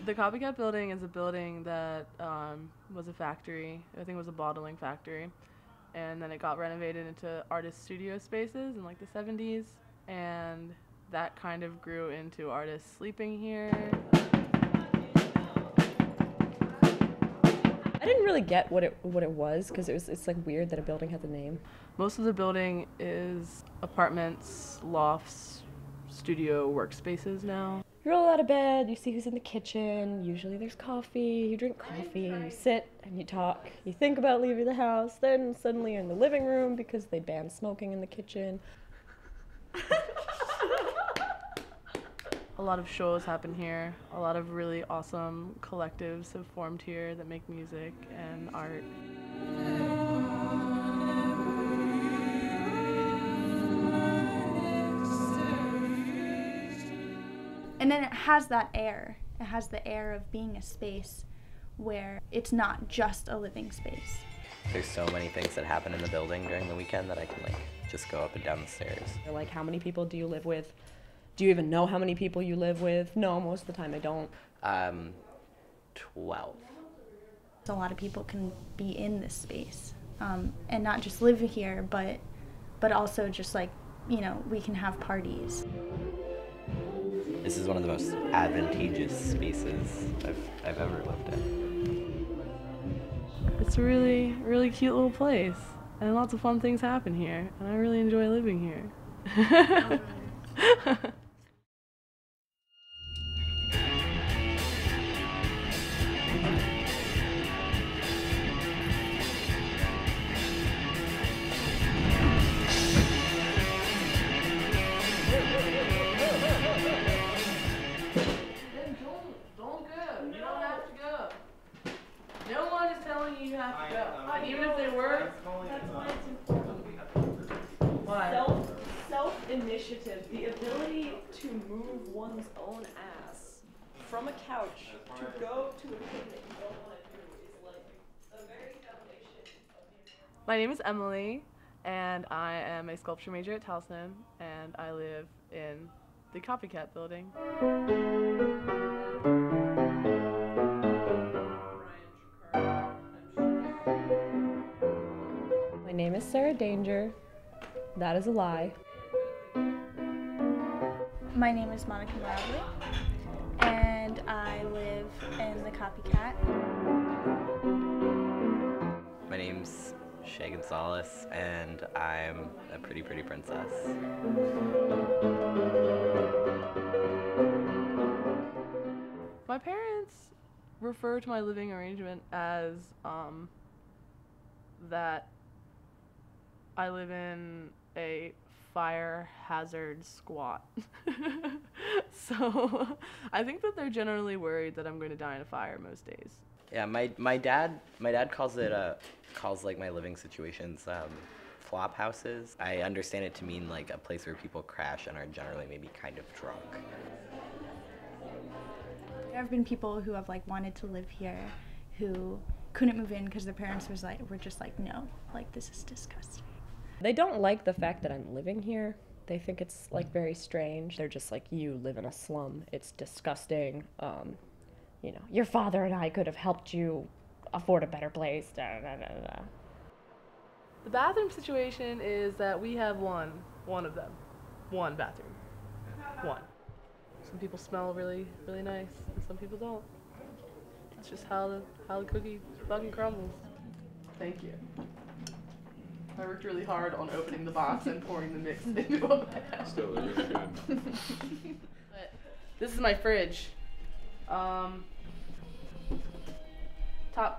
The Copycat building is a building that was a factory. I think it was a bottling factory. And then it got renovated into artist studio spaces in like the 70s. And that kind of grew into artists sleeping here. I didn't really get what it was because it's like weird that a building has a name. Most of the building is apartments, lofts, studio workspaces now. You roll out of bed, you see who's in the kitchen, usually there's coffee, you drink coffee, you sit and you talk, you think about leaving the house, then suddenly you're in the living room because they ban smoking in the kitchen. A lot of shows happen here. A lot of really awesome collectives have formed here that make music and art. And then it has that air. It has the air of being a space where it's not just a living space. There's so many things that happen in the building during the weekend that I can just go up and down the stairs. Like, how many people do you live with? Do you even know how many people you live with? No, most of the time I don't. 12. A lot of people can be in this space and not just live here, but also just like, you know, we can have parties. This is one of the most advantageous spaces I've ever lived in. It's a really, really cute little place, and lots of fun things happen here, and I really enjoy living here. You have to go. And even if they were, why? Self-initiative, the ability to move one's own ass from a couch to go to a thing that you don't want to do is like the very foundation of My name is Emily, and I am a sculpture major at Towson, and I live in the Copycat building. My name is Sarah Danger. That is a lie. My name is Monica Bradley, and I live in the Copycat. My name's Shay Gonzalez, and I'm a pretty princess. My parents refer to my living arrangement as that I live in a fire hazard squat. So I think that they're generally worried that I'm going to die in a fire most days. Yeah, my dad calls like my living situations flop houses. I understand it to mean like a place where people crash and are generally maybe kind of drunk. There have been people who have like wanted to live here who couldn't move in because their parents were just like, no, like this is disgusting. They don't like the fact that I'm living here. They think it's like very strange. They're just like, you live in a slum. It's disgusting. You know, your father and I could have helped you afford a better place. Da, da, da, da. The bathroom situation is that we have one of them. One bathroom. One. Some people smell really, really nice, and some people don't. It's just how the cookie fucking crumbles. Thank you. I worked really hard on opening the box and pouring the mix into a bag. Still is good. But this is my fridge. Top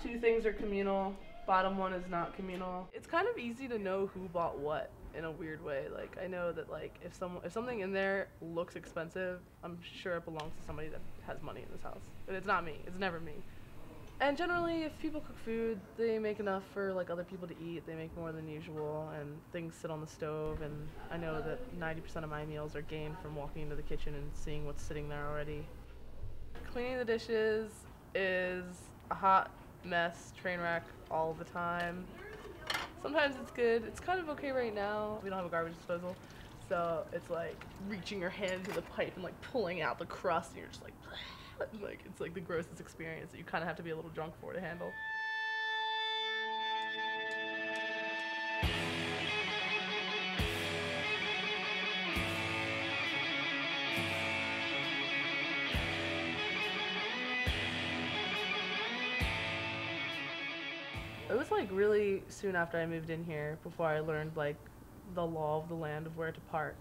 two things are communal. Bottom one is not communal. It's kind of easy to know who bought what in a weird way. Like, I know that like if something in there looks expensive, I'm sure it belongs to somebody that has money in this house. But it's not me. It's never me. And generally, if people cook food, they make enough for like other people to eat. They make more than usual, and things sit on the stove. And I know that 90% of my meals are gained from walking into the kitchen and seeing what's sitting there already. Cleaning the dishes is a hot mess, train wreck all the time. Sometimes it's good. It's kind of okay right now. We don't have a garbage disposal, so it's like reaching your hand to the pipe and like pulling out the crust, and you're just like, Like, it's like the grossest experience that you kind of have to be a little drunk for to handle. It was like really soon after I moved in here before I learned like the law of the land of where to park.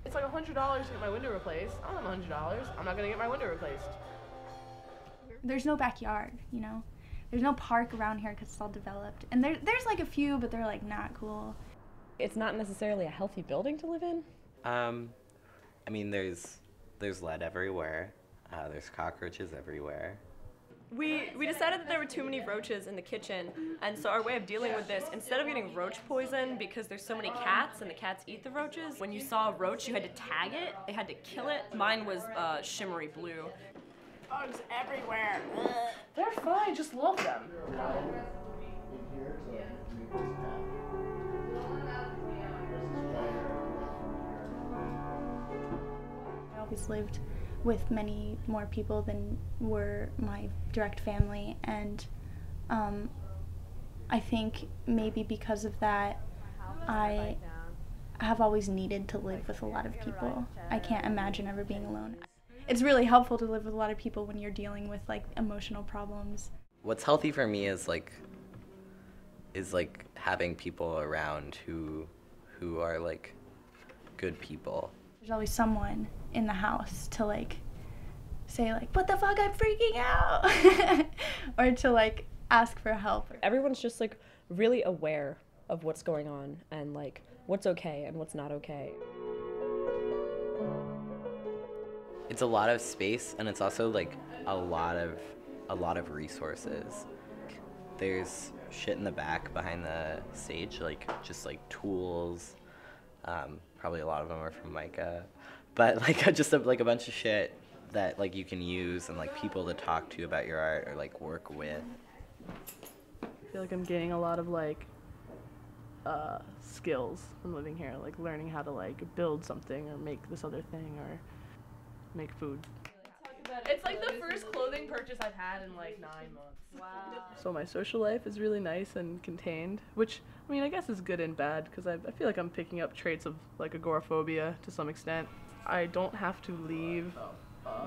It's like $100 to get my window replaced. I don't have $100. I'm not gonna get my window replaced. There's no backyard, you know? There's no park around here because it's all developed. And there's like a few, but they're like not cool. It's not necessarily a healthy building to live in. I mean, there's lead everywhere. There's cockroaches everywhere. We decided that there were too many roaches in the kitchen, and so our way of dealing with this, instead of getting roach poison because there's so many cats and the cats eat the roaches, when you saw a roach you had to tag it, they had to kill it. Mine was shimmery blue. Bugs everywhere. They're fine, just love them. I always lived with many more people than were my direct family, and I think maybe because of that I have always needed to live with a lot of people. I can't imagine ever being alone. It's really helpful to live with a lot of people when you're dealing with like emotional problems. What's healthy for me is like having people around who are like good people. There's always someone in the house to like say like, what the fuck, I'm freaking out, or to like ask for help. Everyone's just like really aware of what's going on and like what's okay and what's not okay. It's a lot of space, and it's also like a lot of resources. There's shit in the back behind the stage, like just like tools. Probably a lot of them are from Micah, but like just like a bunch of shit that like you can use, and like people to talk to about your art or like work with. I feel like I'm gaining a lot of like skills from living here, like learning how to like build something or make this other thing or make food. It's like the first clothing purchase I've had in like 9 months. Wow. So my social life is really nice and contained, which I mean I guess is good and bad because I feel like I'm picking up traits of like agoraphobia to some extent. I don't have to leave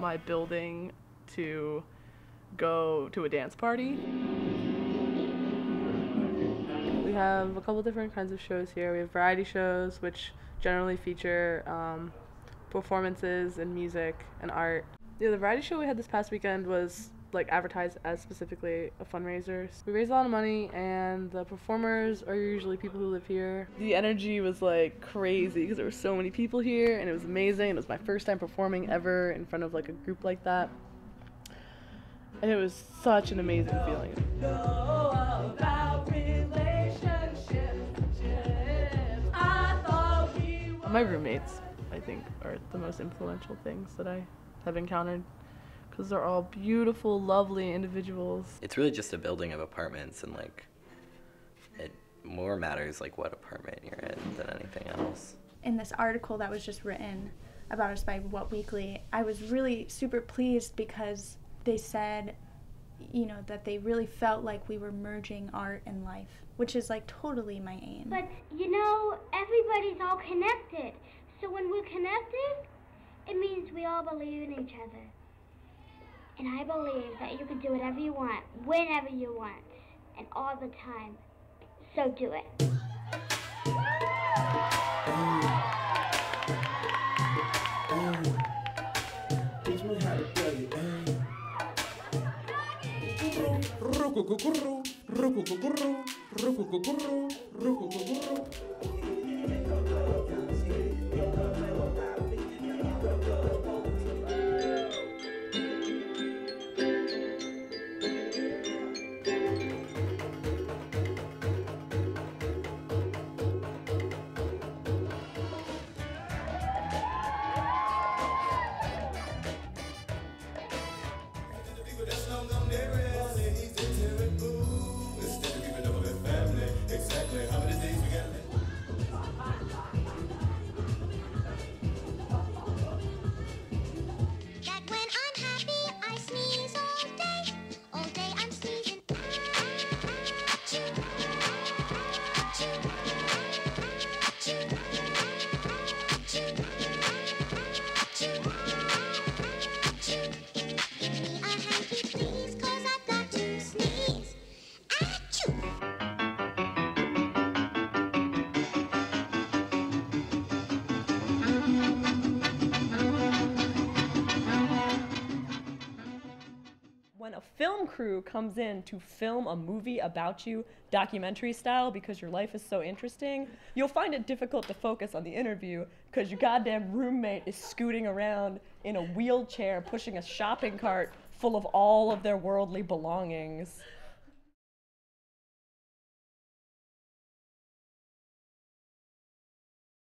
my building to go to a dance party. We have a couple different kinds of shows here. We have variety shows, which generally feature performances and music and art. Yeah, the variety show we had this past weekend was like advertised as specifically a fundraiser. We raised a lot of money, and the performers are usually people who live here. The energy was like crazy because there were so many people here, and it was amazing. It was my first time performing ever in front of like a group like that, and it was such an amazing feeling. My roommates, I think, are the most influential things that I have encountered because they're all beautiful, lovely individuals. It's really just a building of apartments, and like it more matters like what apartment you're in than anything else. In this article that was just written about us by What Weekly, I was really super pleased because they said, you know, that they really felt like we were merging art and life, which is like totally my aim. But you know, everybody's all connected. So when we're connected, it means we all believe in each other. And I believe that you can do whatever you want, whenever you want, and all the time. So do it. Teach me how to play it. Exactly how many days we got left? when a film crew comes in to film a movie about you, documentary style, because your life is so interesting, you'll find it difficult to focus on the interview because your goddamn roommate is scooting around in a wheelchair pushing a shopping cart full of all of their worldly belongings.